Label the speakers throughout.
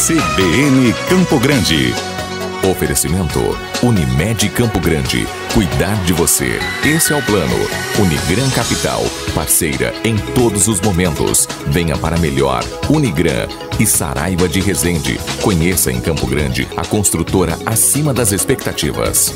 Speaker 1: CBN Campo Grande. Oferecimento Unimed Campo Grande. Cuidar de você. Esse é o plano. Unigran Capital. Parceira em todos os momentos. Venha para melhor. Unigran e Saraiva de Resende. Conheça em Campo Grande a construtora acima das expectativas.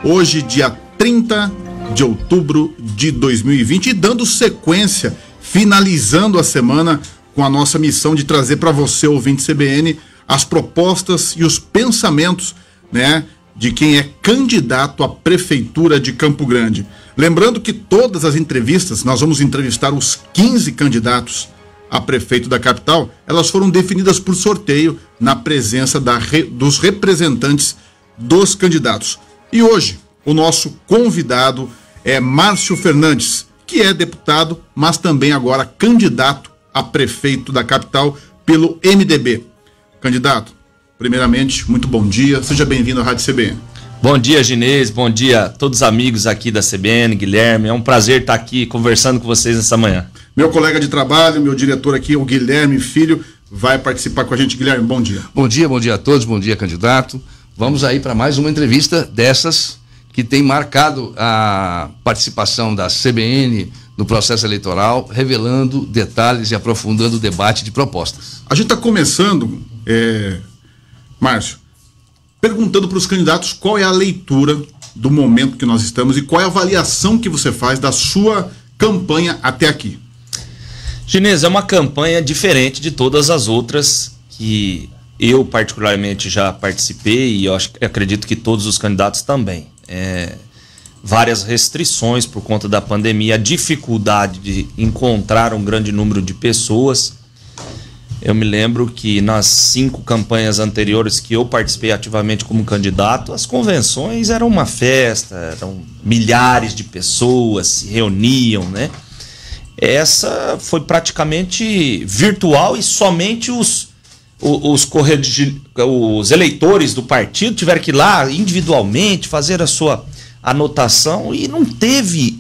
Speaker 2: Hoje, dia 30 de outubro de 2020, e dando sequência, finalizando a semana com a nossa missão de trazer para você, ouvinte CBN, as propostas e os pensamentos, né, de quem é candidato à Prefeitura de Campo Grande. Lembrando que todas as entrevistas, nós vamos entrevistar os 15 candidatos a prefeito da capital, elas foram definidas por sorteio na presença dos representantes dos candidatos. E hoje, o nosso convidado é Márcio Fernandes, que é deputado, mas também agora candidato a prefeito da capital pelo MDB. Candidato, primeiramente, muito bom dia, seja bem-vindo à Rádio CBN.
Speaker 3: Bom dia, Ginês, bom dia a todos os amigos aqui da CBN, Guilherme, é um prazer estar aqui conversando com vocês nessa manhã.
Speaker 2: Meu colega de trabalho, meu diretor aqui, o Guilherme Filho, vai participar com a gente. Guilherme, bom dia.
Speaker 4: Bom dia a todos, bom dia, candidato. Vamos aí para mais uma entrevista dessas que tem marcado a participação da CBN no processo eleitoral, revelando detalhes e aprofundando o debate de propostas.
Speaker 2: A gente está começando, Márcio, perguntando para os candidatos qual é a leitura do momento que nós estamos e qual é a avaliação que você faz da sua campanha até aqui.
Speaker 3: Ginês, é uma campanha diferente de todas as outras que eu particularmente já participei e acredito que todos os candidatos também. Várias restrições por conta da pandemia, a dificuldade de encontrar um grande número de pessoas. Eu me lembro que nas 5 campanhas anteriores que eu participei ativamente como candidato, as convenções eram uma festa, eram milhares de pessoas se reuniam, né? Essa foi praticamente virtual e somente os eleitores do partido tiveram que ir lá individualmente fazer a sua anotação e não teve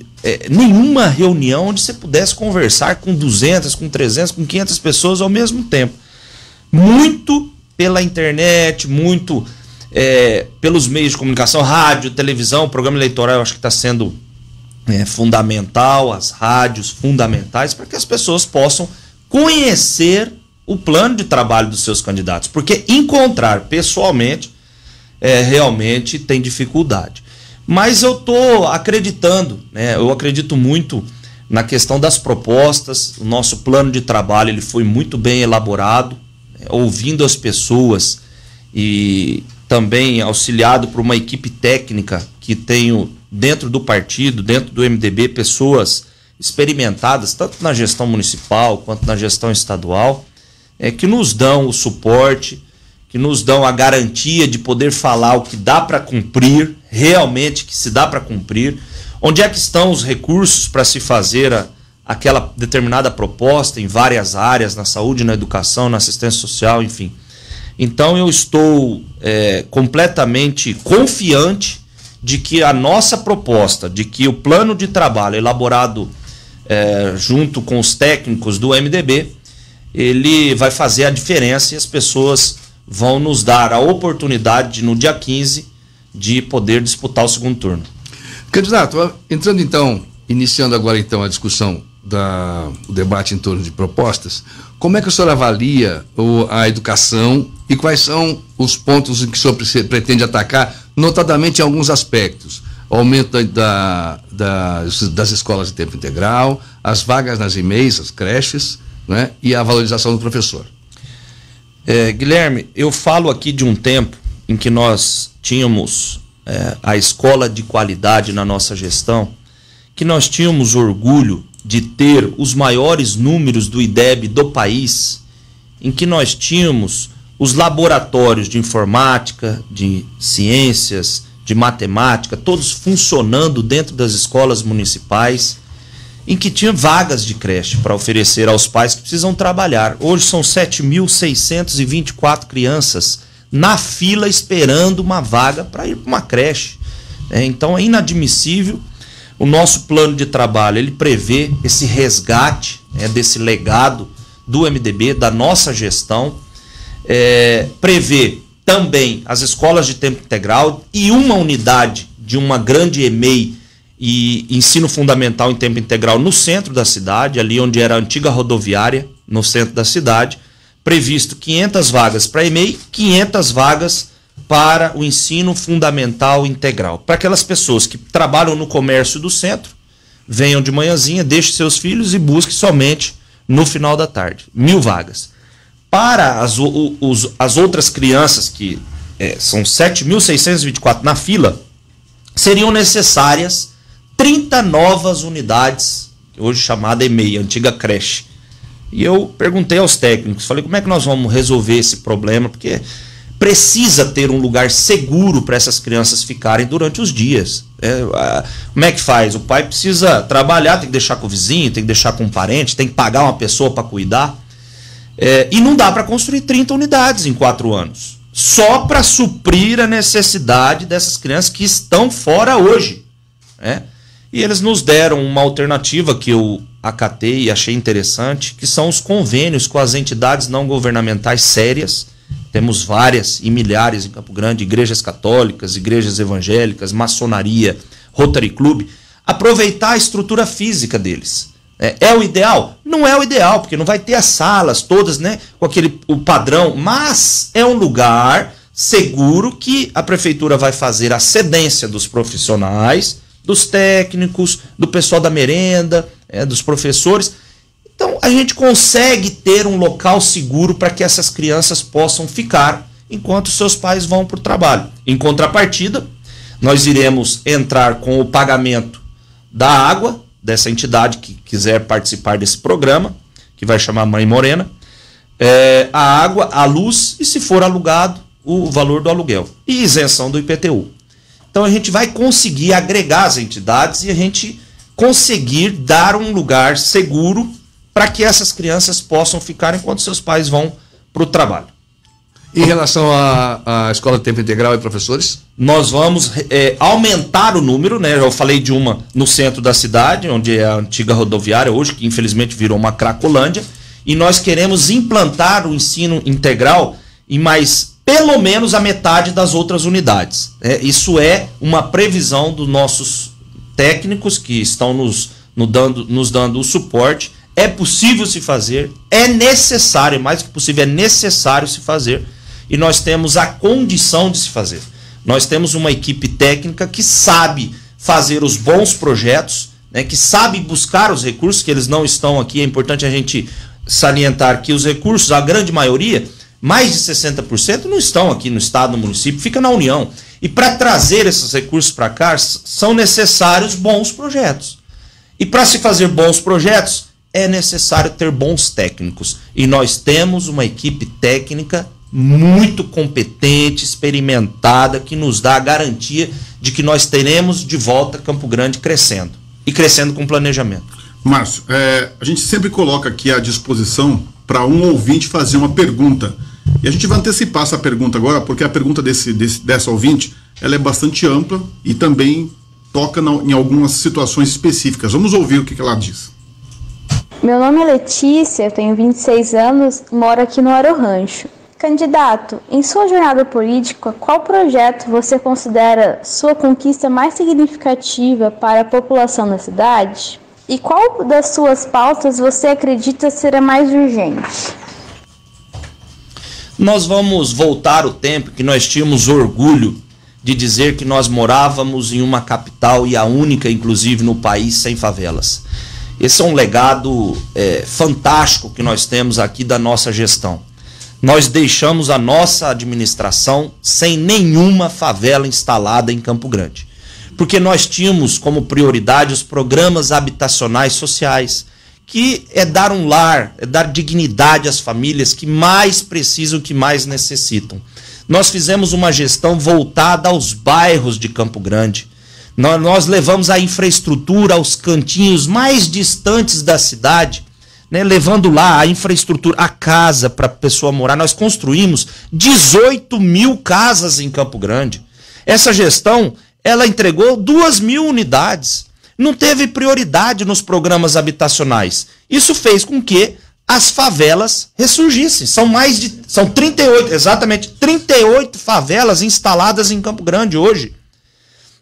Speaker 3: nenhuma reunião onde você pudesse conversar com 200, com 300, com 500 pessoas ao mesmo tempo. Muito pela internet, muito pelos meios de comunicação, rádio, televisão, programa eleitoral, eu acho que está sendo fundamental, as rádios fundamentais para que as pessoas possam conhecer o plano de trabalho dos seus candidatos, porque encontrar pessoalmente realmente tem dificuldade. Mas eu estou acreditando, né? Eu acredito muito na questão das propostas. O nosso plano de trabalho ele foi muito bem elaborado, ouvindo as pessoas e também auxiliado por uma equipe técnica que tenho dentro do partido, dentro do MDB, pessoas experimentadas, tanto na gestão municipal quanto na gestão estadual, que nos dão o suporte, que nos dão a garantia de poder falar o que dá para cumprir, realmente que se dá para cumprir, onde é que estão os recursos para se fazer aquela determinada proposta em várias áreas, na saúde, na educação, na assistência social, enfim. Então eu estou completamente confiante de que a nossa proposta, de que o plano de trabalho elaborado junto com os técnicos do MDB, ele vai fazer a diferença e as pessoas vão nos dar a oportunidade de, no dia 15 de poder disputar o segundo turno.
Speaker 4: Candidato, entrando então, iniciando agora então a discussão o debate em torno de propostas, como é que o senhor avalia a educação e quais são os pontos em que o senhor pretende atacar, notadamente em alguns aspectos? O aumento das escolas de tempo integral, as vagas nas EMEIs, as creches, né, e a valorização do professor.
Speaker 3: Guilherme, eu falo aqui de um tempo em que nós tínhamos a escola de qualidade na nossa gestão, que nós tínhamos orgulho de ter os maiores números do IDEB do país, em que nós tínhamos os laboratórios de informática, de ciências, de matemática, todos funcionando dentro das escolas municipais, em que tinha vagas de creche para oferecer aos pais que precisam trabalhar. Hoje são 7.624 crianças na fila esperando uma vaga para ir para uma creche. Então é inadmissível O nosso plano de trabalho, ele prevê esse resgate, né, desse legado do MDB, da nossa gestão, prevê também as escolas de tempo integral e uma unidade de uma grande EMEI e ensino fundamental em tempo integral no centro da cidade, ali onde era a antiga rodoviária, no centro da cidade, previsto 500 vagas para EMEI, 500 vagas para o ensino fundamental integral. Para aquelas pessoas que trabalham no comércio do centro, venham de manhãzinha, deixem seus filhos e busquem somente no final da tarde. 1.000 vagas. Para as outras crianças, que são 7.624 na fila, seriam necessárias 30 novas unidades, hoje chamada EMEI, antiga creche. E eu perguntei aos técnicos, falei, como é que nós vamos resolver esse problema? Porque precisa ter um lugar seguro para essas crianças ficarem durante os dias. Como é que faz? O pai precisa trabalhar, tem que deixar com o vizinho, tem que deixar com um parente, tem que pagar uma pessoa para cuidar. E não dá para construir 30 unidades em 4 anos. Só para suprir a necessidade dessas crianças que estão fora hoje. E eles nos deram uma alternativa que eu acatei e achei interessante, que são os convênios com as entidades não governamentais sérias. Temos várias e milhares em Campo Grande, igrejas católicas, igrejas evangélicas, maçonaria, Rotary Club. Aproveitar a estrutura física deles. É o ideal? Não é o ideal, porque não vai ter as salas todas, né, com o padrão, mas é um lugar seguro que a prefeitura vai fazer a cedência dos profissionais, dos técnicos, do pessoal da merenda, dos professores. Então a gente consegue ter um local seguro para que essas crianças possam ficar enquanto seus pais vão para o trabalho. Em contrapartida, nós iremos entrar com o pagamento da água, dessa entidade que quiser participar desse programa, que vai chamar Mãe Morena, a água, a luz e, se for alugado, o valor do aluguel. E isenção do IPTU. Então a gente vai conseguir agregar as entidades e a gente conseguir dar um lugar seguro para que essas crianças possam ficar enquanto seus pais vão para o trabalho.
Speaker 4: Em relação à escola de tempo integral e professores?
Speaker 3: Nós vamos aumentar o número, né? Eu falei de uma no centro da cidade, onde é a antiga rodoviária hoje, que infelizmente virou uma Cracolândia, e nós queremos implantar o ensino integral em mais pelo menos a metade das outras unidades. Isso é uma previsão dos nossos técnicos que estão nos dando o suporte. É possível se fazer, é necessário, mais que possível, é necessário se fazer, e nós temos a condição de se fazer. Nós temos uma equipe técnica que sabe fazer os bons projetos, né, que sabe buscar os recursos, que eles não estão aqui. É importante a gente salientar que os recursos, a grande maioria, mais de 60%, não estão aqui no estado, no município, fica na União. E para trazer esses recursos para cá, são necessários bons projetos. E para se fazer bons projetos, é necessário ter bons técnicos. E nós temos uma equipe técnica muito competente, experimentada, que nos dá a garantia de que nós teremos de volta Campo Grande crescendo. E crescendo com planejamento.
Speaker 2: Márcio, a gente sempre coloca aqui à disposição para um ouvinte fazer uma pergunta. E a gente vai antecipar essa pergunta agora, porque a pergunta dessa ouvinte, ela é bastante ampla e também toca em algumas situações específicas. Vamos ouvir o que ela diz.
Speaker 5: Meu nome é Letícia, eu tenho 26 anos e moro aqui no Aro Rancho. Candidato, em sua jornada política, qual projeto você considera sua conquista mais significativa para a população da cidade? E qual das suas pautas você acredita ser a mais urgente?
Speaker 3: Nós vamos voltar o tempo que nós tínhamos orgulho de dizer que nós morávamos em uma capital e a única, inclusive, no país sem favelas. Esse é um legado fantástico que nós temos aqui da nossa gestão. Nós deixamos a nossa administração sem nenhuma favela instalada em Campo Grande. Porque nós tínhamos como prioridade os programas habitacionais sociais, que é dar um lar, é dar dignidade às famílias que mais precisam, que mais necessitam. Nós fizemos uma gestão voltada aos bairros de Campo Grande. Nós levamos a infraestrutura aos cantinhos mais distantes da cidade, né, levando lá a infraestrutura, a casa para a pessoa morar. Nós construímos 18 mil casas em Campo Grande. Essa gestão, ela entregou 2.000 unidades. não teve prioridade nos programas habitacionais. Isso fez com que as favelas ressurgissem. São 38, exatamente 38 favelas instaladas em Campo Grande hoje.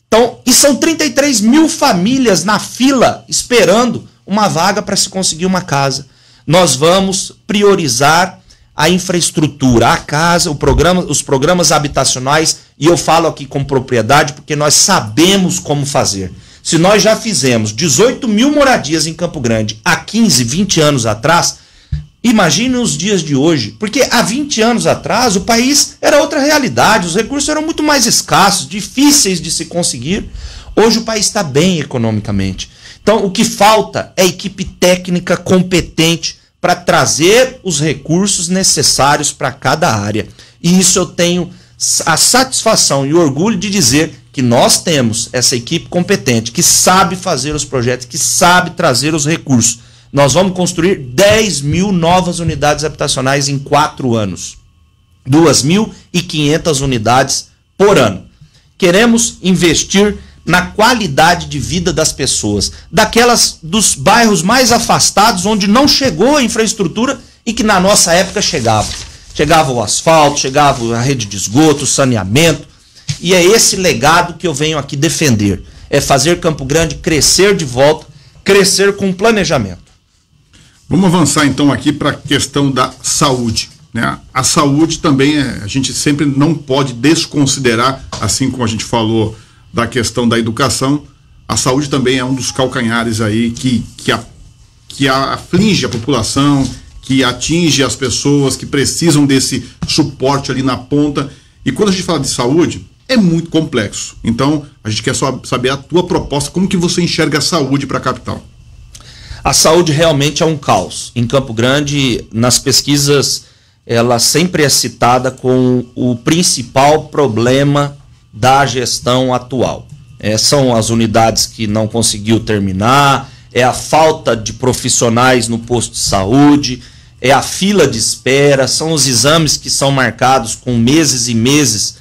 Speaker 3: Então, e são 33 mil famílias na fila esperando uma vaga para se conseguir uma casa. Nós vamos priorizar a infraestrutura, a casa, os programas habitacionais, e eu falo aqui com propriedade porque nós sabemos como fazer. Se nós já fizemos 18 mil moradias em Campo Grande há 15, 20 anos atrás, imagine os dias de hoje, porque há 20 anos atrás o país era outra realidade, os recursos eram muito mais escassos, difíceis de se conseguir. Hoje o país está bem economicamente. Então o que falta é equipe técnica competente para trazer os recursos necessários para cada área. E isso eu tenho a satisfação e o orgulho de dizer que nós temos essa equipe competente, que sabe fazer os projetos, que sabe trazer os recursos. Nós vamos construir 10 mil novas unidades habitacionais em 4 anos. 2.500 unidades por ano. Queremos investir na qualidade de vida das pessoas, dos bairros mais afastados, onde não chegou a infraestrutura e que na nossa época chegava. Chegava o asfalto, chegava a rede de esgoto, saneamento, e é esse legado que eu venho aqui defender. É fazer Campo Grande crescer de volta, crescer com planejamento.
Speaker 2: Vamos avançar então aqui para a questão da saúde, né? A saúde também, a gente sempre não pode desconsiderar, assim como a gente falou da questão da educação, a saúde também é um dos calcanhares aí que aflige a população, que atinge as pessoas que precisam desse suporte ali na ponta. E quando a gente fala de saúde, é muito complexo. Então, a gente quer só saber a tua proposta, como que você enxerga a saúde para a capital?
Speaker 3: A saúde realmente é um caos. Em Campo Grande, nas pesquisas, ela sempre é citada com o principal problema da gestão atual. São as unidades que não conseguiu terminar, é a falta de profissionais no posto de saúde, é a fila de espera, são os exames que são marcados com meses e meses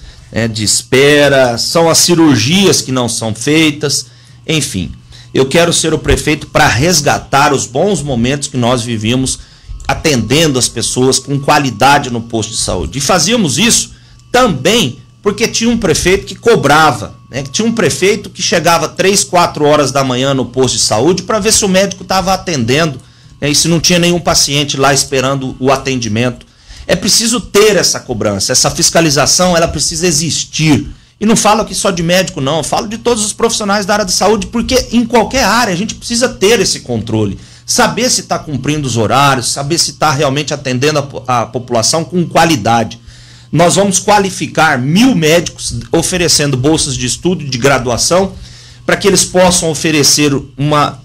Speaker 3: de espera, são as cirurgias que não são feitas, enfim. Eu quero ser o prefeito para resgatar os bons momentos que nós vivíamos atendendo as pessoas com qualidade no posto de saúde. E fazíamos isso também porque tinha um prefeito que cobrava, né? Tinha um prefeito que chegava 3, 4 horas da manhã no posto de saúde para ver se o médico estava atendendo, né? E se não tinha nenhum paciente lá esperando o atendimento. É preciso ter essa cobrança, essa fiscalização, ela precisa existir. E não falo aqui só de médico, não, eu falo de todos os profissionais da área de saúde, porque em qualquer área a gente precisa ter esse controle. Saber se está cumprindo os horários, saber se está realmente atendendo a população com qualidade. Nós vamos qualificar 1.000 médicos oferecendo bolsas de estudo, de graduação, para que eles possam oferecer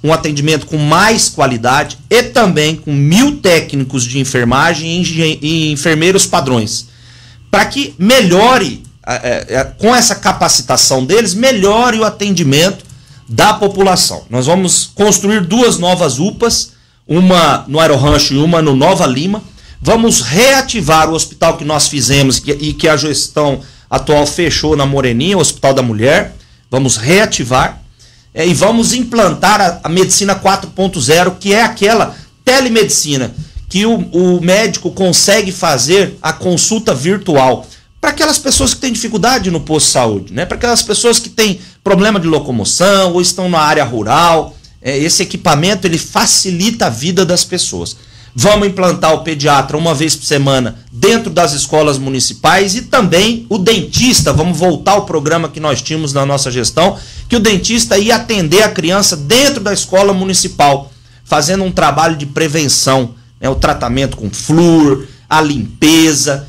Speaker 3: um atendimento com mais qualidade e também com 1.000 técnicos de enfermagem e enfermeiros padrões, para que melhore, com essa capacitação deles, melhore o atendimento da população. Nós vamos construir 2 novas UPAs, uma no Aerorancho e uma no Nova Lima. Vamos reativar o hospital que nós fizemos e que a gestão atual fechou na Moreninha, o Hospital da Mulher. Vamos reativar e vamos implantar a medicina 4.0, que é aquela telemedicina que o médico consegue fazer a consulta virtual para aquelas pessoas que têm dificuldade no posto de saúde, né? Para aquelas pessoas que têm problema de locomoção ou estão na área rural. Esse equipamento ele facilita a vida das pessoas. Vamos implantar o pediatra uma vez por semana dentro das escolas municipais e também o dentista. Vamos voltar ao programa que nós tínhamos na nossa gestão, que o dentista ia atender a criança dentro da escola municipal, fazendo um trabalho de prevenção, né? O tratamento com flúor, a limpeza,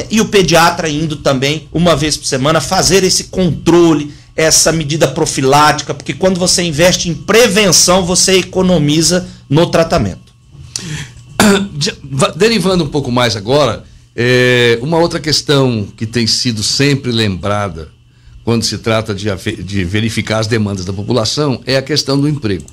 Speaker 3: e o pediatra indo também uma vez por semana fazer esse controle, essa medida profilática, porque quando você investe em prevenção, você economiza no tratamento.
Speaker 4: Derivando um pouco mais agora, uma outra questão que tem sido sempre lembrada quando se trata de verificar as demandas da população é a questão do emprego,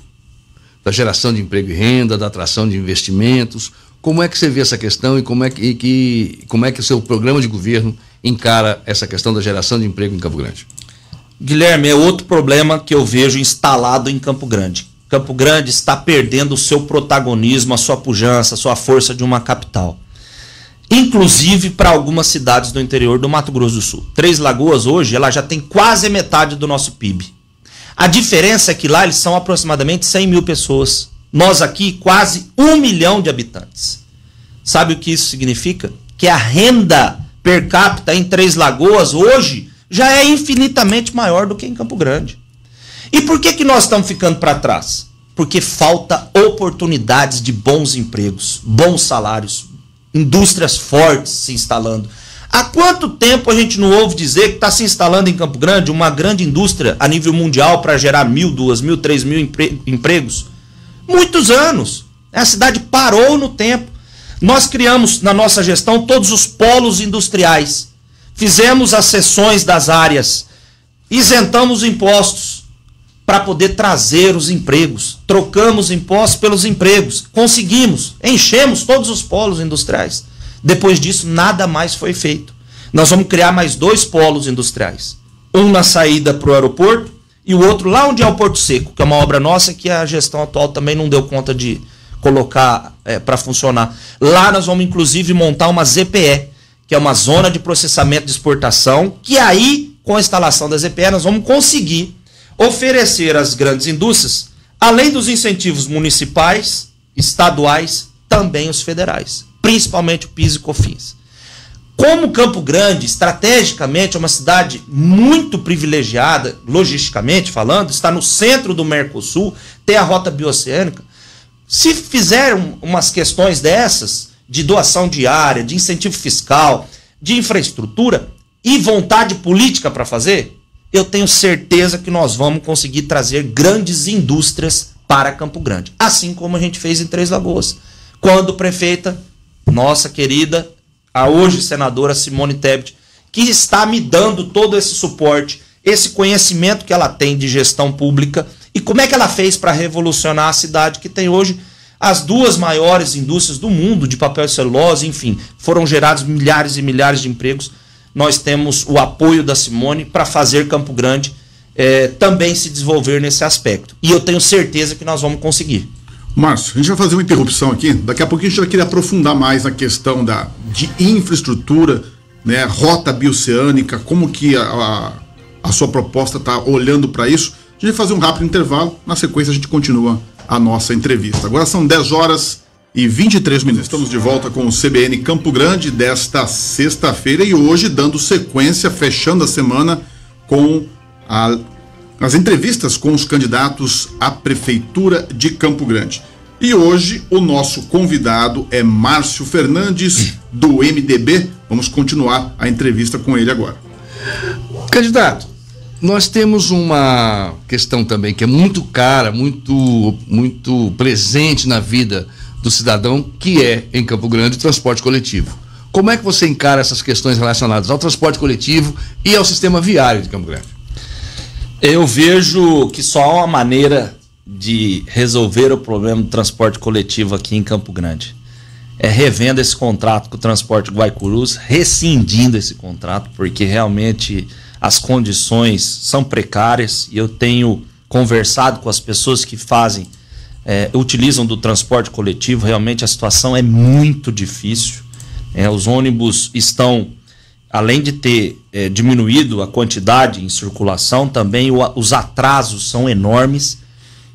Speaker 4: da geração de emprego e renda, da atração de investimentos. Como é que você vê essa questão e como é que o seu programa de governo encara essa questão da geração de emprego em Campo Grande?
Speaker 3: Guilherme, é outro problema que eu vejo instalado em Campo Grande. Campo Grande está perdendo o seu protagonismo, a sua pujança, a sua força de uma capital. Inclusive para algumas cidades do interior do Mato Grosso do Sul. Três Lagoas hoje, ela já tem quase metade do nosso PIB. A diferença é que lá eles são aproximadamente 100 mil pessoas. Nós aqui, quase 1 milhão de habitantes. Sabe o que isso significa? Que a renda per capita em Três Lagoas hoje já é infinitamente maior do que em Campo Grande. E por que nós estamos ficando para trás? Porque falta oportunidades de bons empregos, bons salários, indústrias fortes se instalando. Há quanto tempo a gente não ouve dizer que está se instalando em Campo Grande uma grande indústria a nível mundial para gerar 1.000, 2.000, 3.000 empregos? Muitos anos. A cidade parou no tempo. Nós criamos na nossa gestão todos os polos industriais. Fizemos as seções das áreas. Isentamos impostos para poder trazer os empregos. Trocamos impostos pelos empregos. Conseguimos. Enchemos todos os polos industriais. Depois disso, nada mais foi feito. Nós vamos criar mais 2 polos industriais. Um na saída para o aeroporto e o outro lá onde é o Porto Seco, que é uma obra nossa que a gestão atual também não deu conta de colocar para funcionar. Lá nós vamos inclusive montar uma ZPE, que é uma zona de processamento de exportação, que aí, com a instalação da ZPE, nós vamos conseguir oferecer às grandes indústrias, além dos incentivos municipais, estaduais, também os federais, principalmente o PIS e COFINS. Como Campo Grande, estrategicamente, é uma cidade muito privilegiada, logisticamente falando, está no centro do Mercosul, tem a rota bioceânica. Se fizer umas questões dessas, de doação de área, de incentivo fiscal, de infraestrutura e vontade política para fazer, eu tenho certeza que nós vamos conseguir trazer grandes indústrias para Campo Grande. Assim como a gente fez em Três Lagoas. Quando prefeita, nossa querida, a hoje senadora Simone Tebet, que está me dando todo esse suporte, esse conhecimento que ela tem de gestão pública e como é que ela fez para revolucionar a cidade que tem hoje as 2 maiores indústrias do mundo de papel e celulose, enfim, foram gerados milhares e milhares de empregos. Nós temos o apoio da Simone para fazer Campo Grande também se desenvolver nesse aspecto. E eu tenho certeza que nós vamos conseguir.
Speaker 2: Márcio, a gente vai fazer uma interrupção aqui. Daqui a pouquinho a gente vai querer aprofundar mais na questão de infraestrutura, né, rota bioceânica, como que a sua proposta está olhando para isso. A gente vai fazer um rápido intervalo. Na sequência a gente continua a nossa entrevista. Agora são 10h23. Estamos de volta com o CBN Campo Grande desta sexta-feira e hoje dando sequência, fechando a semana com as entrevistas com os candidatos à Prefeitura de Campo Grande. E hoje o nosso convidado é Márcio Fernandes, do MDB. Vamos continuar a entrevista com ele agora.
Speaker 4: Candidato, nós temos uma questão também que é muito cara, muito presente na vida do cidadão, que é, em Campo Grande, o transporte coletivo. Como é que você encara essas questões relacionadas ao transporte coletivo e ao sistema viário de Campo Grande?
Speaker 3: Eu vejo que só há uma maneira de resolver o problema do transporte coletivo aqui em Campo Grande. É revendo esse contrato com o Transporte Guaicurus, rescindindo esse contrato, porque realmente as condições são precárias e eu tenho conversado com as pessoas que utilizam do transporte coletivo, realmente a situação é muito difícil. Os ônibus estão, além de ter diminuído a quantidade em circulação, também os atrasos são enormes.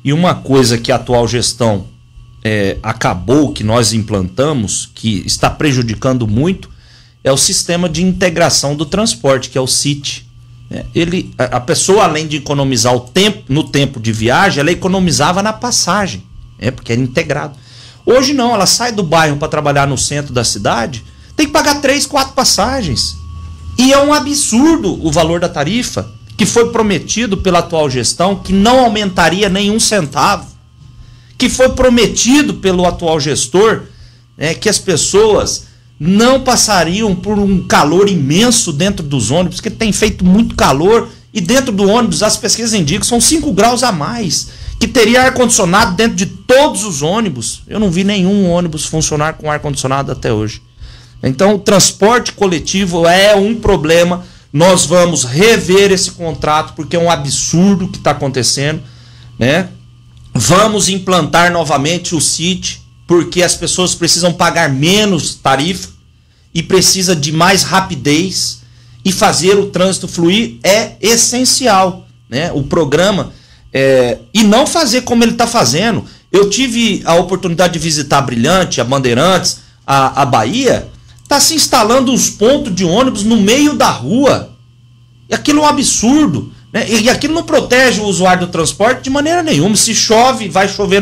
Speaker 3: E uma coisa que a atual gestão acabou, que nós implantamos, que está prejudicando muito, é o sistema de integração do transporte, que é o CIT. A pessoa, além de economizar no tempo de viagem, ela economizava na passagem, porque era integrado. Hoje não, ela sai do bairro para trabalhar no centro da cidade, tem que pagar 3, 4 passagens. E é um absurdo o valor da tarifa, que foi prometido pela atual gestão, que não aumentaria nenhum centavo, que foi prometido pelo atual gestor, que as pessoas não passariam por um calor imenso dentro dos ônibus, porque tem feito muito calor, e dentro do ônibus, as pesquisas indicam, são 5 graus a mais, que teria ar-condicionado dentro de todos os ônibus. Eu não vi nenhum ônibus funcionar com ar-condicionado até hoje. Então, o transporte coletivo é um problema Nós vamos rever esse contrato porque é um absurdo o que está acontecendo, né? Vamos implantar novamente o CIT porque as pessoas precisam pagar menos tarifa e precisa de mais rapidez, e fazer o trânsito fluir é essencial, né? O programa, e não fazer como ele está fazendo. Eu tive a oportunidade de visitar a Brilhante, a Bandeirantes, a Bahia. Está se instalando uns pontos de ônibus no meio da rua. E aquilo é um absurdo, né? E aquilo não protege o usuário do transporte de maneira nenhuma. Se chove, vai chover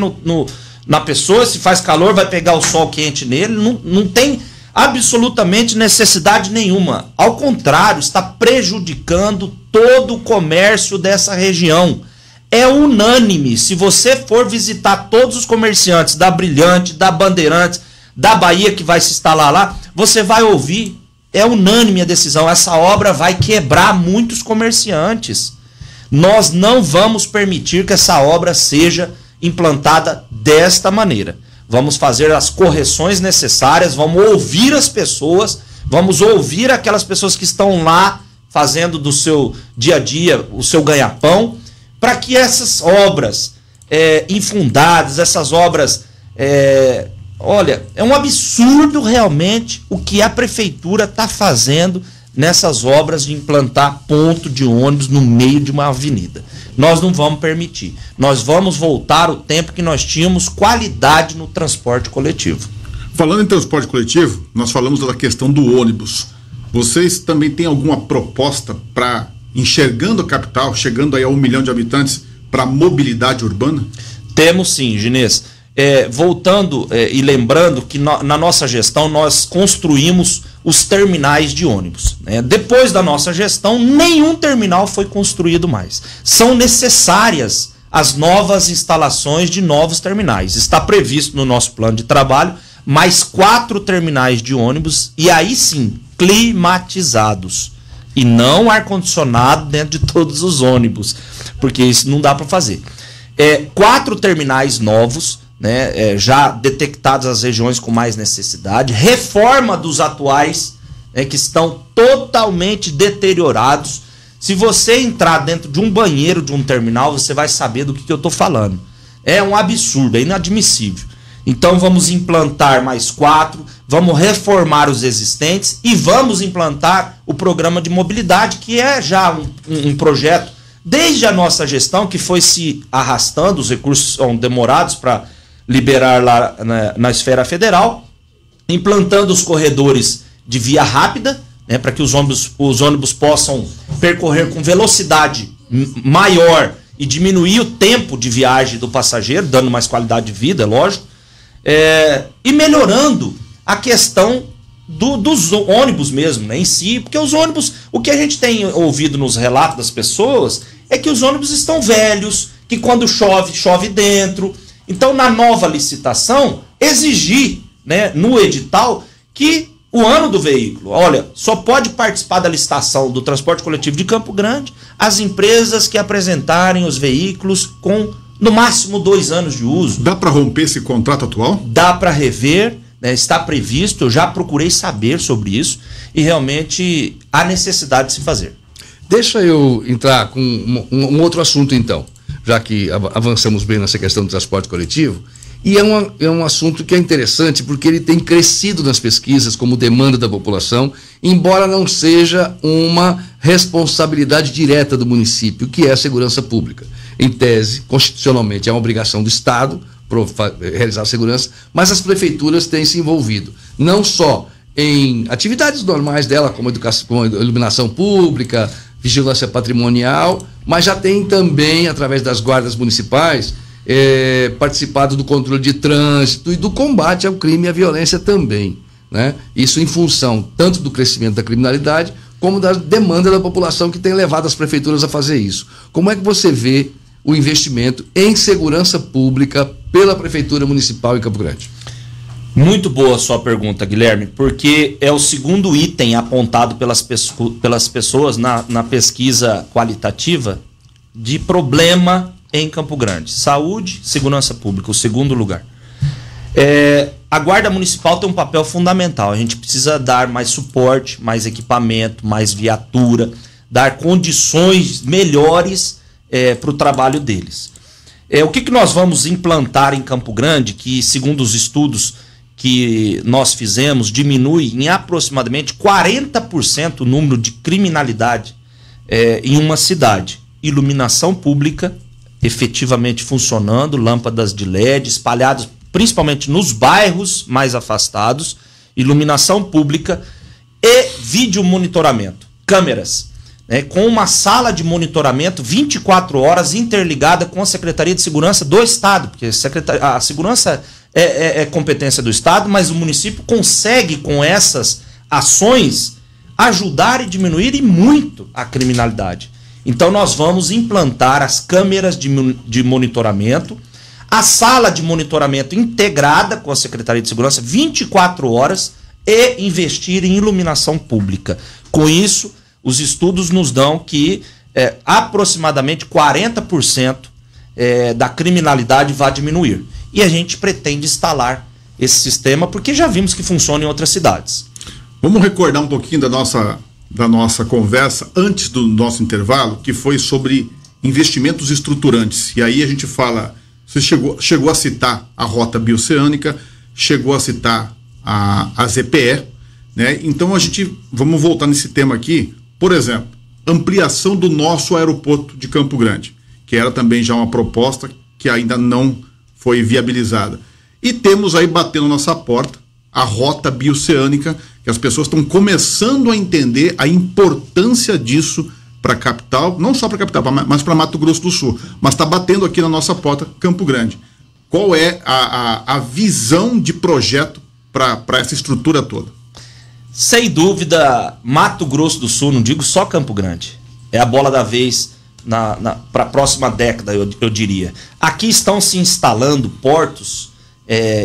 Speaker 3: na pessoa. Se faz calor, vai pegar o sol quente nele. Não tem absolutamente necessidade nenhuma. Ao contrário, está prejudicando todo o comércio dessa região. É unânime. Se você for visitar todos os comerciantes da Brilhante, da Bandeirantes, da Bahia que vai se instalar lá, você vai ouvir, é unânime a decisão, essa obra vai quebrar muitos comerciantes. Nós não vamos permitir que essa obra seja implantada desta maneira. Vamos fazer as correções necessárias, vamos ouvir as pessoas, vamos ouvir aquelas pessoas que estão lá fazendo do seu dia a dia o seu ganha-pão, para que essas obras infundadas, essas obras... Olha, é um absurdo realmente o que a prefeitura está fazendo nessas obras de implantar ponto de ônibus no meio de uma avenida. Nós não vamos permitir. Nós vamos voltar ao tempo que nós tínhamos qualidade no transporte coletivo.
Speaker 2: Falando em transporte coletivo, nós falamos da questão do ônibus. Vocês também têm alguma proposta para, enxergando a capital, chegando aí a 1 milhão de habitantes, para mobilidade urbana?
Speaker 3: Temos sim, Ginês. Voltando e lembrando que na nossa gestão nós construímos os terminais de ônibus, né? Depois da nossa gestão, nenhum terminal foi construído mais. São necessárias as novas instalações de novos terminais. Está previsto no nosso plano de trabalho mais 4 terminais de ônibus, e aí sim, climatizados. E não ar-condicionado dentro de todos os ônibus, porque isso não dá para fazer. 4 terminais novos, né, já detectadas as regiões com mais necessidade, reforma dos atuais, né, que estão totalmente deteriorados. Se você entrar dentro de um banheiro de um terminal, você vai saber do que eu estou falando. É um absurdo, é inadmissível. Então vamos implantar mais 4, vamos reformar os existentes e vamos implantar o programa de mobilidade, que é já um projeto desde a nossa gestão, que foi se arrastando, os recursos são demorados para liberar lá na esfera federal, implantando os corredores de via rápida, né, para que os ônibus possam percorrer com velocidade maior e diminuir o tempo de viagem do passageiro, dando mais qualidade de vida, é lógico, e melhorando a questão dos ônibus mesmo, né, em si, porque os ônibus, o que a gente tem ouvido nos relatos das pessoas é que os ônibus estão velhos, que quando chove, chove dentro. Então, na nova licitação, exigir, né, no edital que o ano do veículo, olha, só pode participar da licitação do transporte coletivo de Campo Grande as empresas que apresentarem os veículos com, no máximo, 2 anos de uso.
Speaker 2: Dá para romper esse contrato atual?
Speaker 3: Dá para rever, né, está previsto, eu já procurei saber sobre isso e realmente há necessidade de se fazer.
Speaker 4: Deixa eu entrar com um outro assunto então, já que avançamos bem nessa questão do transporte coletivo, e é um assunto que é interessante porque ele tem crescido nas pesquisas como demanda da população, embora não seja uma responsabilidade direta do município, que é a segurança pública. Em tese, constitucionalmente, é uma obrigação do Estado realizar a segurança, mas as prefeituras têm se envolvido, não só em atividades normais dela, como educação, como iluminação pública, vigilância patrimonial, mas já tem também, através das guardas municipais, participado do controle de trânsito e do combate ao crime e à violência também, né? Isso em função tanto do crescimento da criminalidade como da demanda da população, que tem levado as prefeituras a fazer isso. Como é que você vê o investimento em segurança pública pela Prefeitura Municipal em Campo Grande?
Speaker 3: Muito boa a sua pergunta, Guilherme, porque é o segundo item apontado pelas pessoas na pesquisa qualitativa de problema em Campo Grande. Saúde, segurança pública, o segundo lugar. a Guarda Municipal tem um papel fundamental. A gente precisa dar mais suporte, mais equipamento, mais viatura, dar condições melhores para o trabalho deles. O que nós vamos implantar em Campo Grande, que segundo os estudos que nós fizemos, diminui em aproximadamente 40% o número de criminalidade em uma cidade. Iluminação pública efetivamente funcionando, lâmpadas de LED espalhadas principalmente nos bairros mais afastados, iluminação pública e vídeo monitoramento, câmeras, com uma sala de monitoramento 24 horas interligada com a Secretaria de Segurança do Estado, porque a segurança é competência do Estado, mas o município consegue, com essas ações, ajudar e diminuir e muito a criminalidade. Então nós vamos implantar as câmeras de monitoramento, a sala de monitoramento integrada com a Secretaria de Segurança 24 horas e investir em iluminação pública. Com isso, os estudos nos dão que aproximadamente 40% da criminalidade vai diminuir. E a gente pretende instalar esse sistema porque já vimos que funciona em outras cidades.
Speaker 2: Vamos recordar um pouquinho da nossa conversa antes do nosso intervalo, que foi sobre investimentos estruturantes. E aí a gente fala, você chegou a citar a Rota Bioceânica, chegou a citar a ZPE, né? Então vamos voltar nesse tema aqui. Por exemplo, ampliação do nosso aeroporto de Campo Grande, que era também já uma proposta que ainda não foi viabilizada. E temos aí batendo nossa porta a Rota Bioceânica, que as pessoas estão começando a entender a importância disso para a capital, não só para a capital, mas para Mato Grosso do Sul. Mas está batendo aqui na nossa porta Campo Grande. Qual é a visão de projeto para essa estrutura toda?
Speaker 3: Sem dúvida, Mato Grosso do Sul, não digo só Campo Grande, é a bola da vez para a próxima década, eu diria. Aqui estão se instalando portos,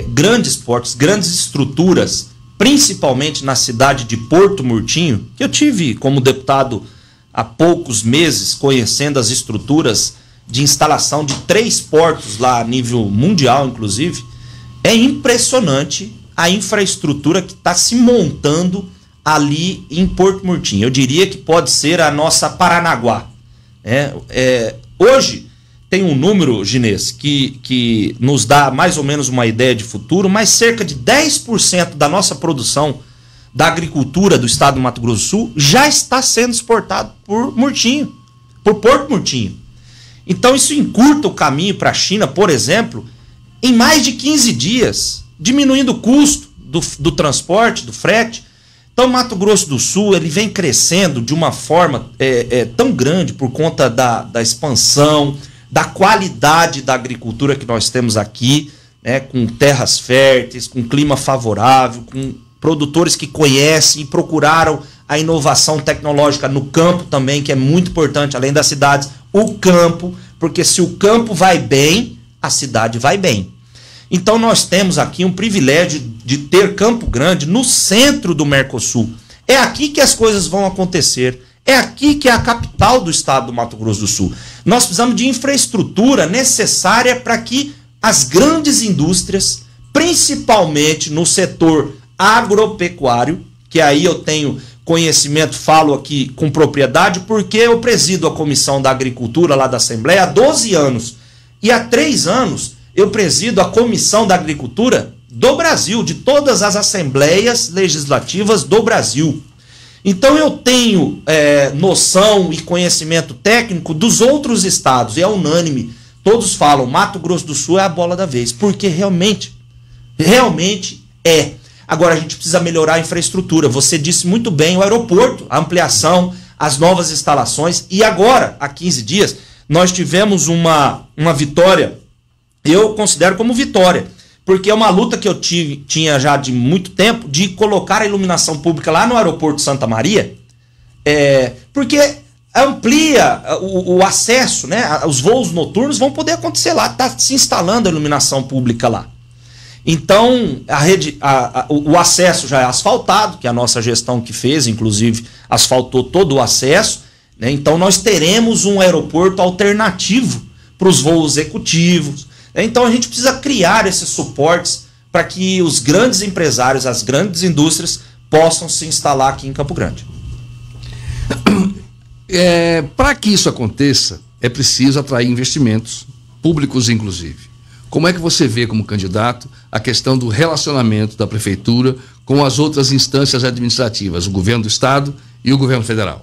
Speaker 3: grandes portos, grandes estruturas, principalmente na cidade de Porto Murtinho, que eu tive como deputado há poucos meses conhecendo as estruturas de instalação de 3 portos lá a nível mundial, inclusive. É impressionante a infraestrutura que está se montando ali em Porto Murtinho. Eu diria que pode ser a nossa Paranaguá. Hoje tem um número, Ginês, que nos dá mais ou menos uma ideia de futuro, mas cerca de 10% da nossa produção da agricultura do estado do Mato Grosso do Sul já está sendo exportado por Murtinho, por Porto Murtinho. Então isso encurta o caminho para a China, por exemplo, em mais de 15 dias, diminuindo o custo do transporte, do frete. Então o Mato Grosso do Sul ele vem crescendo de uma forma tão grande por conta da expansão, da qualidade da agricultura que nós temos aqui, com terras férteis, com clima favorável, com produtores que conhecem e procuraram a inovação tecnológica no campo também, que é muito importante, além das cidades, o campo, porque se o campo vai bem, a cidade vai bem. Então nós temos aqui um privilégio de ter Campo Grande no centro do Mercosul. É aqui que as coisas vão acontecer. É aqui que é a capital do estado do Mato Grosso do Sul. Nós precisamos de infraestrutura necessária para que as grandes indústrias, principalmente no setor agropecuário, que aí eu tenho conhecimento, falo aqui com propriedade, porque eu presido a Comissão da Agricultura lá da Assembleia há 12 anos. E há 3 anos eu presido a Comissão da Agricultura do Brasil, de todas as assembleias legislativas do Brasil. Então eu tenho noção e conhecimento técnico dos outros estados, e é unânime. Todos falam, Mato Grosso do Sul é a bola da vez, porque realmente é. Agora a gente precisa melhorar a infraestrutura. Você disse muito bem, o aeroporto, a ampliação, as novas instalações. E agora, há 15 dias, nós tivemos uma vitória, eu considero como vitória, porque é uma luta que eu tinha já de muito tempo, de colocar a iluminação pública lá no aeroporto Santa Maria, porque amplia o acesso, né? Os voos noturnos vão poder acontecer lá, está se instalando a iluminação pública lá. Então, o acesso já é asfaltado, que é a nossa gestão que fez, inclusive asfaltou todo o acesso, né? Então nós teremos um aeroporto alternativo para os voos executivos. Então a gente precisa criar esses suportes para que os grandes empresários, as grandes indústrias possam se instalar aqui em Campo Grande.
Speaker 4: Para que isso aconteça, é preciso atrair investimentos, públicos inclusive. Como é que você vê como candidato a questão do relacionamento da prefeitura com as outras instâncias administrativas, o governo do estado e o governo federal?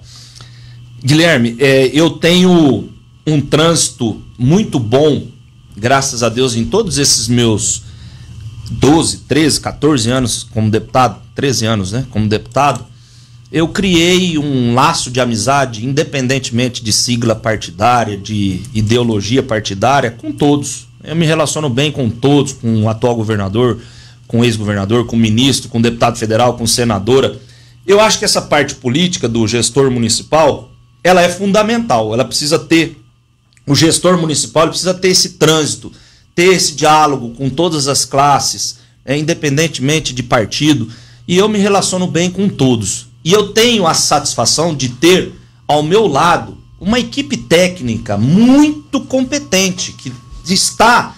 Speaker 3: Guilherme, eu tenho um trânsito muito bom, graças a Deus, em todos esses meus 12, 13, 14 anos como deputado, 13 anos, né, como deputado. Eu criei um laço de amizade, independentemente de sigla partidária, de ideologia partidária, com todos. Eu me relaciono bem com todos, com o atual governador, com o ex-governador, com o ministro, com o deputado federal, com senadora. Eu acho que essa parte política do gestor municipal, ela é fundamental. Ela precisa ter, o gestor municipal ele precisa ter esse trânsito, ter esse diálogo com todas as classes, independentemente de partido. E eu me relaciono bem com todos. E eu tenho a satisfação de ter ao meu lado uma equipe técnica muito competente, que está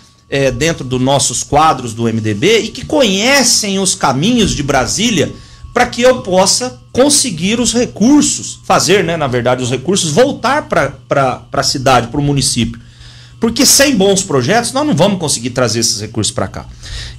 Speaker 3: dentro dos nossos quadros do MDB e que conhecem os caminhos de Brasília para que eu possa conseguir os recursos, fazer, né, na verdade, os recursos voltar para a cidade, para o município. Porque sem bons projetos nós não vamos conseguir trazer esses recursos para cá.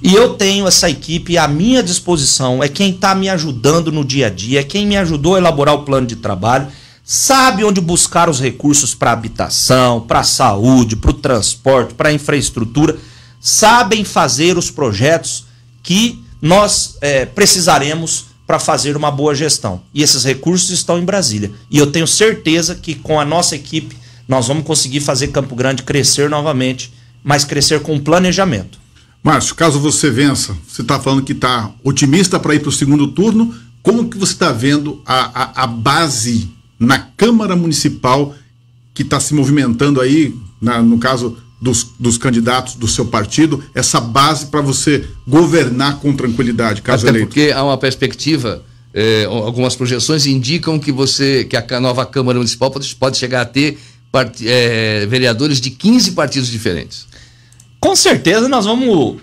Speaker 3: E eu tenho essa equipe à minha disposição, é quem está me ajudando no dia a dia, é quem me ajudou a elaborar o plano de trabalho, sabe onde buscar os recursos para habitação, para a saúde, para o transporte, para a infraestrutura, sabem fazer os projetos que nós precisaremos para fazer uma boa gestão. E esses recursos estão em Brasília. E eu tenho certeza que com a nossa equipe nós vamos conseguir fazer Campo Grande crescer novamente, mas crescer com planejamento.
Speaker 2: Márcio, caso você vença, você está falando que está otimista para ir para o segundo turno, como que você está vendo a base na Câmara Municipal que está se movimentando aí, no caso dos candidatos do seu partido, essa base para você governar com tranquilidade, caso eleito?
Speaker 4: Porque há uma perspectiva, algumas projeções indicam que a nova Câmara Municipal pode chegar a ter vereadores de 15 partidos diferentes.
Speaker 3: Com certeza nós vamos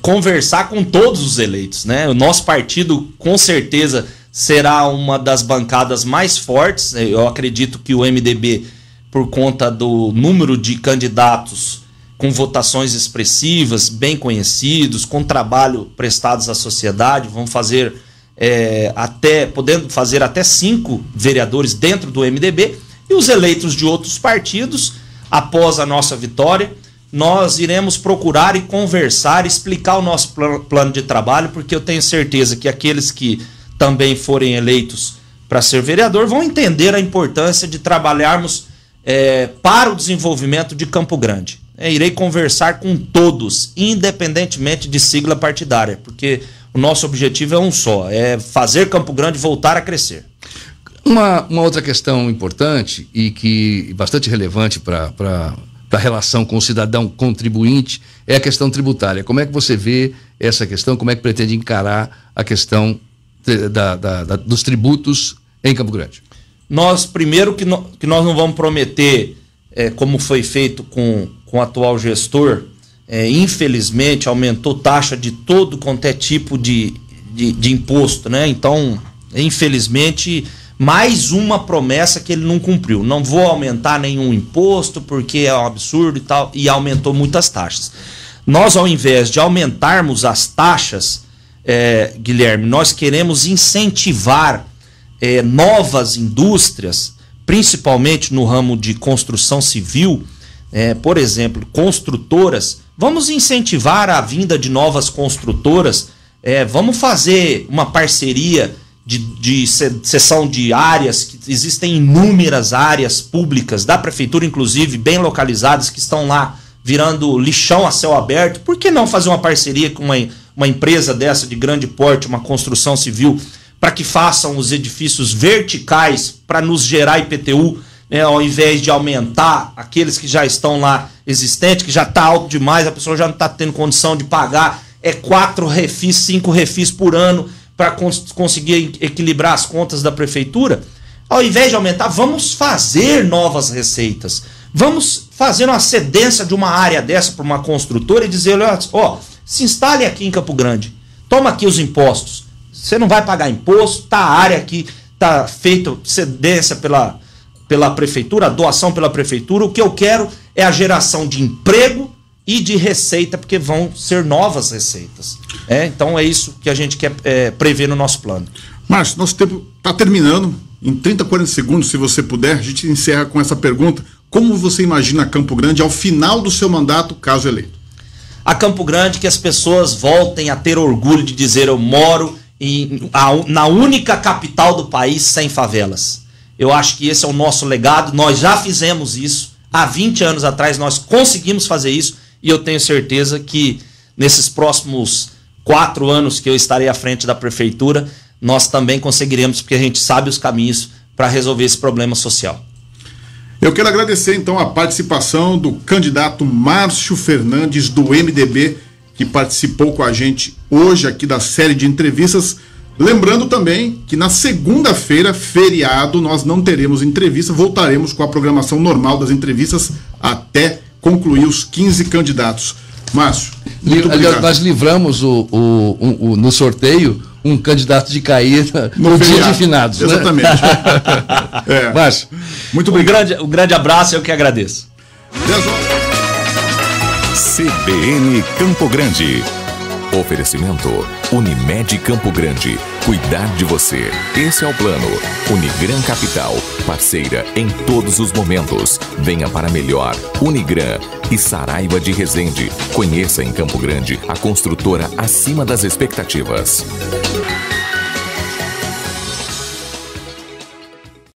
Speaker 3: conversar com todos os eleitos, né? O nosso partido com certeza será uma das bancadas mais fortes. Eu acredito que o MDB, por conta do número de candidatos com votações expressivas, bem conhecidos, com trabalho prestados à sociedade, vamos fazer podendo fazer até 5 vereadores dentro do MDB. E os eleitos de outros partidos, após a nossa vitória, nós iremos procurar e conversar, explicar o nosso plano de trabalho, porque eu tenho certeza que aqueles que também forem eleitos para ser vereador vão entender a importância de trabalharmos para o desenvolvimento de Campo Grande. Irei conversar com todos, independentemente de sigla partidária, porque o nosso objetivo é um só, é fazer Campo Grande voltar a crescer.
Speaker 4: Uma outra questão importante e que bastante relevante para a relação com o cidadão contribuinte é a questão tributária. Como é que você vê essa questão? Como é que pretende encarar a questão dos tributos em Campo Grande?
Speaker 3: Nós, primeiro, que nós não vamos prometer, como foi feito com o atual gestor, infelizmente aumentou taxa de todo quanto é tipo de imposto, né? Então, infelizmente, mais uma promessa que ele não cumpriu. Não vou aumentar nenhum imposto porque é um absurdo e tal, e aumentou muitas taxas. Nós, ao invés de aumentarmos as taxas, Guilherme, nós queremos incentivar novas indústrias, principalmente no ramo de construção civil, por exemplo, construtoras. Vamos incentivar a vinda de novas construtoras, vamos fazer uma parceria de cessão de áreas, que existem inúmeras áreas públicas da prefeitura, inclusive bem localizadas, que estão lá virando lixão a céu aberto. Por que não fazer uma parceria com uma empresa dessa de grande porte, uma construção civil, para que façam os edifícios verticais para nos gerar IPTU, né, ao invés de aumentar aqueles que já estão lá existentes, que já está alto demais, a pessoa já não está tendo condição de pagar 4 refis, 5 refis por ano para conseguir equilibrar as contas da prefeitura. Ao invés de aumentar, vamos fazer novas receitas. Vamos fazer uma cedência de uma área dessa para uma construtora e dizer, olha, se instale aqui em Campo Grande. Toma aqui os impostos. Você não vai pagar imposto, tá a área aqui, tá feito cedência pela prefeitura, doação pela prefeitura. O que eu quero é a geração de emprego e de receita, porque vão ser novas receitas. Então é isso que a gente quer prever no nosso plano.
Speaker 2: Márcio, nosso tempo está terminando. Em 30, 40 segundos, se você puder, a gente encerra com essa pergunta. Como você imagina Campo Grande ao final do seu mandato, caso eleito?
Speaker 3: A Campo Grande, que as pessoas voltem a ter orgulho de dizer: eu moro na única capital do país sem favelas. Eu acho que esse é o nosso legado. Nós já fizemos isso. Há 20 anos atrás nós conseguimos fazer isso. E eu tenho certeza que nesses próximos 4 anos que eu estarei à frente da prefeitura, nós também conseguiremos, porque a gente sabe os caminhos para resolver esse problema social.
Speaker 2: Eu quero agradecer então a participação do candidato Márcio Fernandes, do MDB, que participou com a gente hoje aqui da série de entrevistas. Lembrando também que na segunda-feira, feriado, nós não teremos entrevista, voltaremos com a programação normal das entrevistas até concluir os 15 candidatos. Márcio, muito obrigado.
Speaker 4: Nós livramos no sorteio um candidato de cair no dia de finados.
Speaker 2: Exatamente.
Speaker 4: Né? Márcio,
Speaker 3: muito obrigado. Um grande abraço, eu que agradeço.
Speaker 1: CBN Campo Grande. Oferecimento Unimed Campo Grande. Cuidar de você. Esse é o plano. Unigran Capital. Parceira em todos os momentos. Venha para melhor. Unigran e Saraiva de Resende. Conheça em Campo Grande a construtora acima das expectativas.